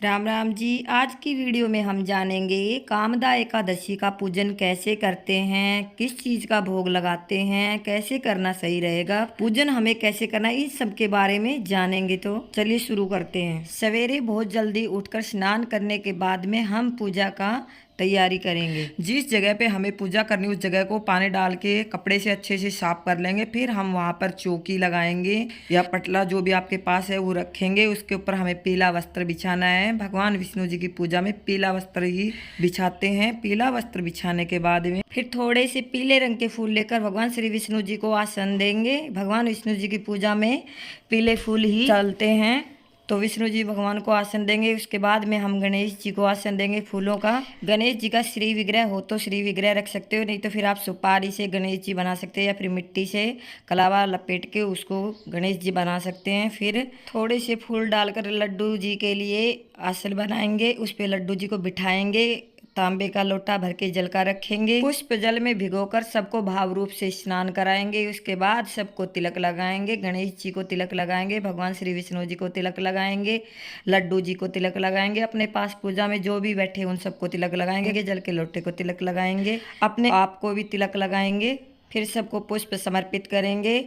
राम राम जी। आज की वीडियो में हम जानेंगे कामदा एकादशी का पूजन कैसे करते हैं, किस चीज का भोग लगाते हैं, कैसे करना सही रहेगा, पूजन हमें कैसे करना है, इस सब के बारे में जानेंगे। तो चलिए शुरू करते हैं। सवेरे बहुत जल्दी उठकर स्नान करने के बाद में हम पूजा का तैयारी करेंगे। जिस जगह पे हमें पूजा करनी उस जगह को पानी डाल के कपड़े से अच्छे से साफ कर लेंगे। फिर हम वहाँ पर चौकी लगाएंगे या पटला जो भी आपके पास है वो रखेंगे। उसके ऊपर हमें पीला वस्त्र बिछाना है। भगवान विष्णु जी की पूजा में पीला वस्त्र ही बिछाते हैं। पीला वस्त्र बिछाने के बाद में फिर थोड़े से पीले रंग के फूल लेकर भगवान श्री विष्णु जी को आसन देंगे। भगवान विष्णु जी की पूजा में पीले फूल ही चलते हैं, तो विष्णु जी भगवान को आसन देंगे। उसके बाद में हम गणेश जी को आसन देंगे फूलों का। गणेश जी का श्री विग्रह हो तो श्री विग्रह रख सकते हो, नहीं तो फिर आप सुपारी से गणेश जी बना सकते हैं या फिर मिट्टी से कलावा लपेट के उसको गणेश जी बना सकते हैं। फिर थोड़े से फूल डालकर लड्डू जी के लिए आसन बनाएंगे, उस पे लड्डू जी को बिठाएंगे। तांबे का लोटा भर के जल का रखेंगे। पुष्प जल में भिगोकर सबको भाव रूप से स्नान कराएंगे। उसके बाद सबको तिलक लगाएंगे। गणेश जी को तिलक लगाएंगे, भगवान श्री विष्णु जी को तिलक लगाएंगे, लड्डू जी को तिलक लगाएंगे, अपने पास पूजा में जो भी बैठे उन सबको तिलक लगाएंगे, जल के लोटे को तिलक लगाएंगे, अपने आप को भी तिलक लगाएंगे। फिर सबको पुष्प समर्पित करेंगे।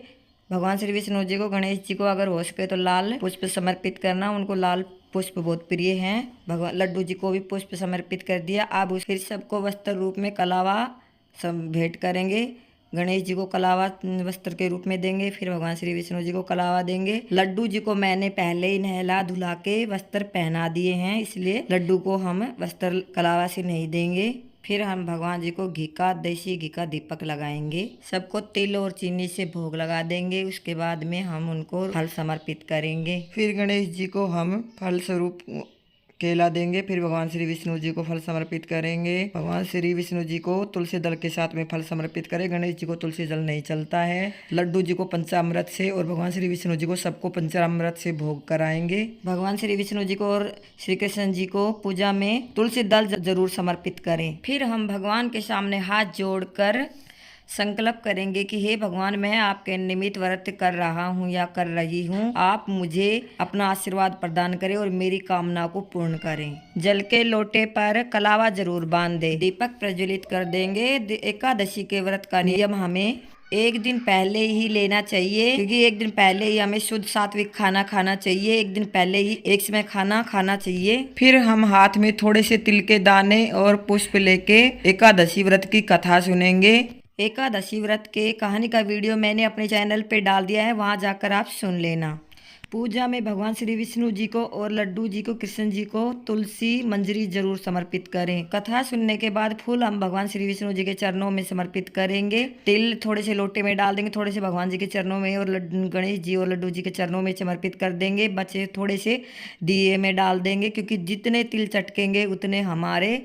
भगवान श्री विष्णु जी को, गणेश जी को अगर हो सके तो लाल पुष्प समर्पित करना, उनको लाल पुष्प बहुत प्रिय हैं। भगवान लड्डू जी को भी पुष्प समर्पित कर दिया। अब फिर सबको वस्त्र रूप में कलावा सब भेंट करेंगे। गणेश जी को कलावा वस्त्र के रूप में देंगे, फिर भगवान श्री विष्णु जी को कलावा देंगे। लड्डू जी को मैंने पहले ही नहला धुला के वस्त्र पहना दिए हैं, इसलिए लड्डू को हम वस्त्र कलावा से नहीं देंगे। फिर हम भगवान जी को देसी घी का दीपक लगाएंगे। सबको तिल और चीनी से भोग लगा देंगे। उसके बाद में हम उनको फल समर्पित करेंगे। फिर गणेश जी को हम फल स्वरूप केला देंगे। फिर भगवान श्री विष्णु जी को फल समर्पित करेंगे। भगवान श्री विष्णु जी को तुलसी दल के साथ में फल समर्पित करें। गणेश जी को तुलसी दल नहीं चलता है। लड्डू जी को पंचामृत से और भगवान श्री विष्णु जी को सबको पंचामृत से भोग कराएंगे। भगवान श्री विष्णु जी को और श्री कृष्ण जी को पूजा में तुलसी दल जरूर समर्पित करें। फिर हम भगवान के सामने हाथ जोड़कर संकल्प करेंगे कि हे भगवान, मैं आपके निमित्त व्रत कर रहा हूँ या कर रही हूँ, आप मुझे अपना आशीर्वाद प्रदान करें और मेरी कामना को पूर्ण करें। जल के लोटे पर कलावा जरूर बांध दे, दीपक प्रज्वलित कर देंगे। एकादशी के व्रत का नियम हमें एक दिन पहले ही लेना चाहिए, क्योंकि एक दिन पहले ही हमें शुद्ध सात्विक खाना खाना चाहिए। एक दिन पहले ही एक समय खाना खाना चाहिए। फिर हम हाथ में थोड़े से तिल के दाने और पुष्प लेके एकादशी व्रत की कथा सुनेंगे। एकादशी व्रत के कहानी का वीडियो मैंने अपने चैनल पे डाल दिया है, वहां जाकर आप सुन लेना। पूजा में भगवान श्री विष्णु जी को और लड्डू जी को, कृष्ण जी को तुलसी मंजरी जरूर समर्पित करें। कथा सुनने के बाद फूल हम भगवान श्री विष्णु जी के चरणों में समर्पित करेंगे। तिल थोड़े से लोटे में डाल देंगे, थोड़े से भगवान जी के चरणों में और गणेश जी और लड्डू जी के चरणों में समर्पित कर देंगे। बचे थोड़े से दिए में डाल देंगे, क्योंकि जितने तिल चटकेंगे उतने हमारे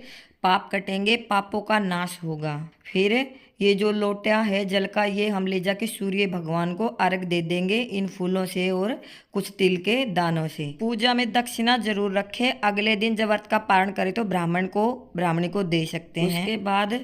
पाप कटेंगे, पापों का नाश होगा। फिर ये जो लोटा है जल का, ये हम ले जाके सूर्य भगवान को अर्घ दे देंगे इन फूलों से और कुछ तिल के दानों से। पूजा में दक्षिणा जरूर रखें। अगले दिन जब व्रत का पारण करें तो ब्राह्मणी को दे सकते हैं। उसके बाद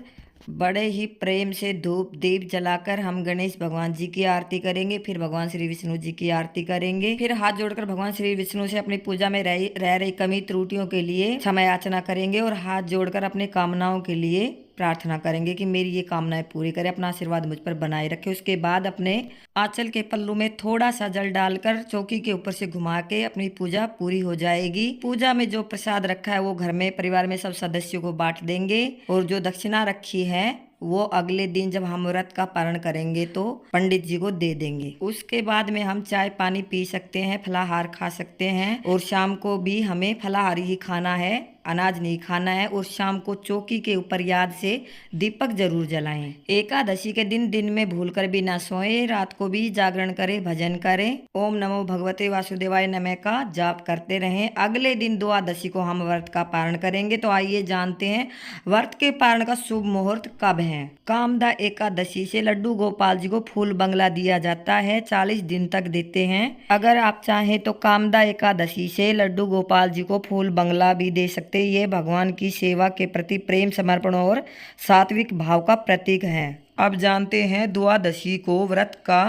बड़े ही प्रेम से धूप दीप जलाकर हम गणेश भगवान जी की आरती करेंगे। फिर भगवान श्री विष्णु जी की आरती करेंगे। फिर हाथ जोड़कर भगवान श्री विष्णु से अपनी पूजा में रह रही कमी त्रुटियों के लिए क्षमा याचना करेंगे और हाथ जोड़कर अपने कामनाओं के लिए प्रार्थना करेंगे कि मेरी ये कामनाएं पूरी करे, अपना आशीर्वाद मुझ पर बनाए रखे। उसके बाद अपने आंचल के पल्लू में थोड़ा सा जल डालकर चौकी के ऊपर से घुमा के अपनी पूजा पूरी हो जाएगी। पूजा में जो प्रसाद रखा है वो घर में परिवार में सब सदस्यों को बांट देंगे और जो दक्षिणा रखी है वो अगले दिन जब हम व्रत का पारण करेंगे तो पंडित जी को दे देंगे। उसके बाद में हम चाय पानी पी सकते हैं, फलाहार खा सकते हैं और शाम को भी हमें फलाहार ही खाना है, अनाज नहीं खाना है। और शाम को चौकी के ऊपर याद से दीपक जरूर जलाएं। एकादशी के दिन में भूलकर भी ना सोएं, रात को भी जागरण करें, भजन करें, ओम नमो भगवते वासुदेवाय नमः का जाप करते रहें। अगले दिन द्वादशी को हम व्रत का पारण करेंगे। तो आइए जानते हैं व्रत के पारण का शुभ मुहूर्त कब है। कामदा एकादशी से लड्डू गोपाल जी को फूल बंगला दिया जाता है, 40 दिन तक देते हैं। अगर आप चाहें तो कामदा एकादशी से लड्डू गोपाल जी को फूल बंगला भी दे सकते। ये भगवान की सेवा के प्रति प्रेम, समर्पण और सात्विक भाव का प्रतीक है। अब जानते हैं द्वादशी को व्रत का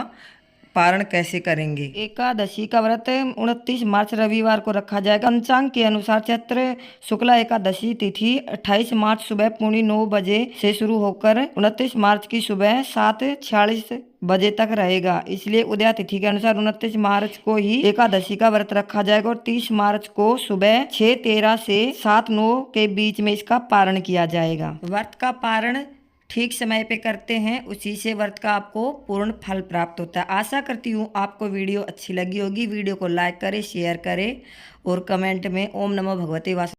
पारण कैसे करेंगे। एकादशी का व्रत 29 मार्च रविवार को रखा जाएगा। पंचांग के अनुसार चैत्र शुक्ला एकादशी तिथि 28 मार्च सुबह 9:45 से शुरू होकर 29 मार्च की सुबह 7:46 बजे तक रहेगा। इसलिए उदया तिथि के अनुसार 29 मार्च को ही एकादशी का व्रत रखा जाएगा और 30 मार्च को सुबह 6:13 से 7:09 के बीच में इसका पारण किया जाएगा। व्रत का पारण ठीक समय पे करते हैं, उसी से व्रत का आपको पूर्ण फल प्राप्त होता है। आशा करती हूँ आपको वीडियो अच्छी लगी होगी। वीडियो को लाइक करें, शेयर करें और कमेंट में ओम नमो भगवते वासुदेवाय